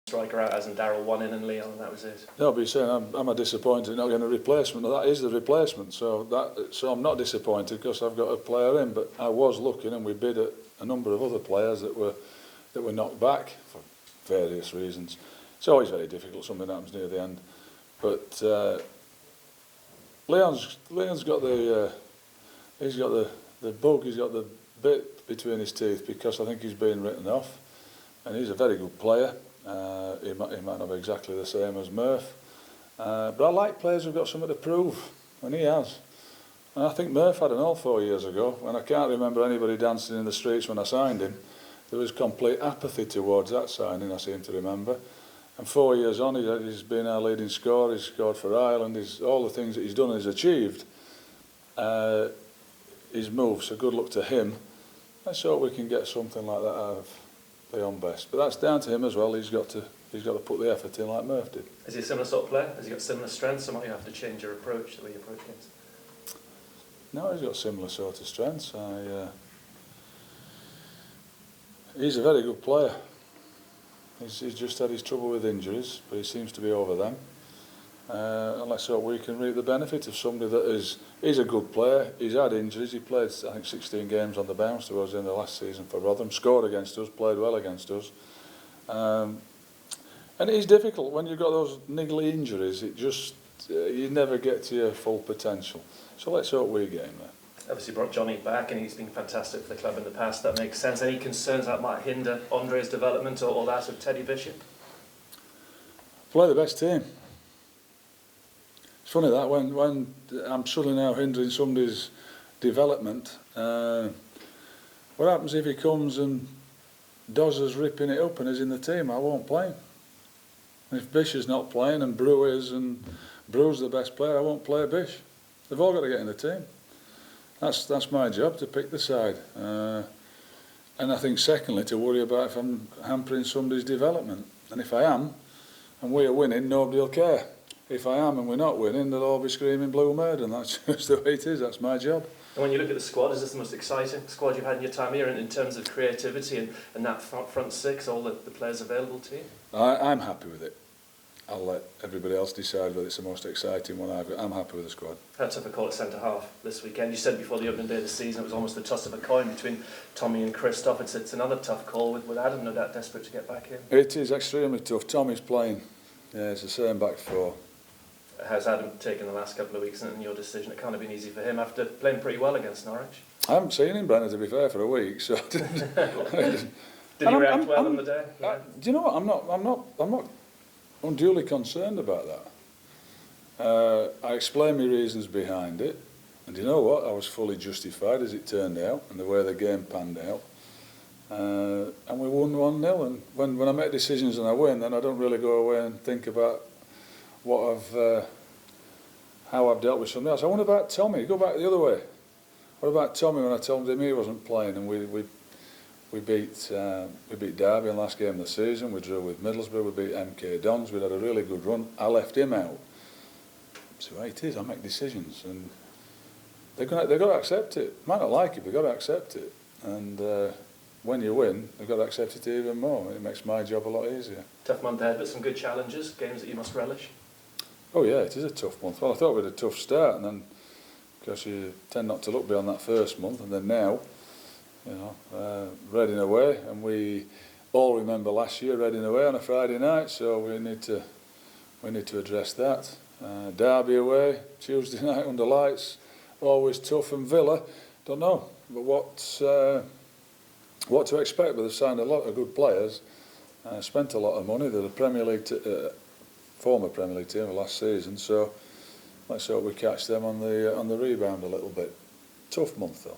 striker out as in Darryl one in and Leon, and that was it. No, but you're saying I'm a disappointed not getting a replacement. That is the replacement, so I'm not disappointed because I've got a player in. But I was looking, and we bid at a number of other players that were knocked back for various reasons. It's always very difficult. Something happens near the end, but Leon's got the bug. He's got the bit between his teeth because I think he's being written off, and he's a very good player. He might not be exactly the same as Murph, but I like players who've got something to prove, and he has. And I think Murph had an all 4 years ago, and I can't remember anybody dancing in the streets when I signed him. There was complete apathy towards that signing, I seem to remember. And 4 years on, he's been our leading scorer. He's scored for Ireland. All the things that he's done and he's achieved. He's moved, so good luck to him. Let's hope we can get something like that out of Leon Best. But that's down to him as well. He's got to put the effort in like Murph did. Is he a similar sort of player? Has he got similar strengths? Or might you have to change your approach, the way you approach games? No, he's got similar sort of strengths. He's a very good player. He's just had his trouble with injuries, but he seems to be over them. And let's hope we can reap the benefit of somebody that is a good player. He's had injuries. He played, I think, 16 games on the bounce towards the end of last season for Rotherham. Scored against us, played well against us. And it is difficult when you've got those niggly injuries. It just you never get to your full potential. So let's hope we get him there. Obviously brought Johnny back, and he's been fantastic for the club in the past. That makes sense. Any concerns that might hinder Andre's development or that of Teddy Bishop? Play the best team. It's funny that when I'm suddenly now hindering somebody's development, what happens if he comes and does us ripping it up and is in the team? I won't play him. And if Bish is not playing and Brew is and Brew's the best player, I won't play Bish. They've all got to get in the team. That's my job, to pick the side. And I think secondly to worry about if I'm hampering somebody's development. And if I am, and we are winning, nobody will care. If I am and we're not winning, they'll all be screaming blue murder, and that's just the way it is. That's my job. And when you look at the squad, is this the most exciting squad you've had in your time here in terms of creativity and that front six, all the players available to you? I'm happy with it. I'll let everybody else decide whether it's the most exciting one I've got. I'm happy with the squad. How tough a call at centre-half this weekend? You said before the opening day of the season it was almost the toss of a coin between Tommy and Christoph. It's another tough call with Adam no doubt desperate to get back in. It is extremely tough. Tommy's playing. Yeah, it's the same back four. How's Adam taken the last couple of weeks and your decision? It can't have been easy for him after playing pretty well against Norwich. I haven't seen him, Brennan, to be fair, for a week. So Did he react well on the day? Do you know what? I'm not unduly concerned about that. I explained my reasons behind it, and you know what? I was fully justified as it turned out, and the way the game panned out. And we won 1-0. And when I make decisions and I win, then I don't really go away and think about how I've dealt with something else. I wonder about Tommy. Go back the other way. What about Tommy when I told him he wasn't playing and we beat Derby in the last game of the season. We drew with Middlesbrough. We beat MK Dons. We had a really good run. I left him out. So it is. I make decisions, and they've got to accept it. Might not like it, but they've got to accept it. And when you win, they've got to accept it even more. It makes my job a lot easier. Tough month ahead, but some good challenges, games that you must relish. Oh yeah, it is a tough month. Well, I thought we had a tough start, and then because you tend not to look beyond that first month, and then now, you know, Reading away, and we all remember last year Reading away on a Friday night, so we need to address that. Derby away Tuesday night under lights, always tough, and Villa, don't know, but what to expect? But they've signed a lot of good players, spent a lot of money. They're the Premier League, former Premier League team of last season, so let's hope we catch them on the rebound a little bit. Tough month though.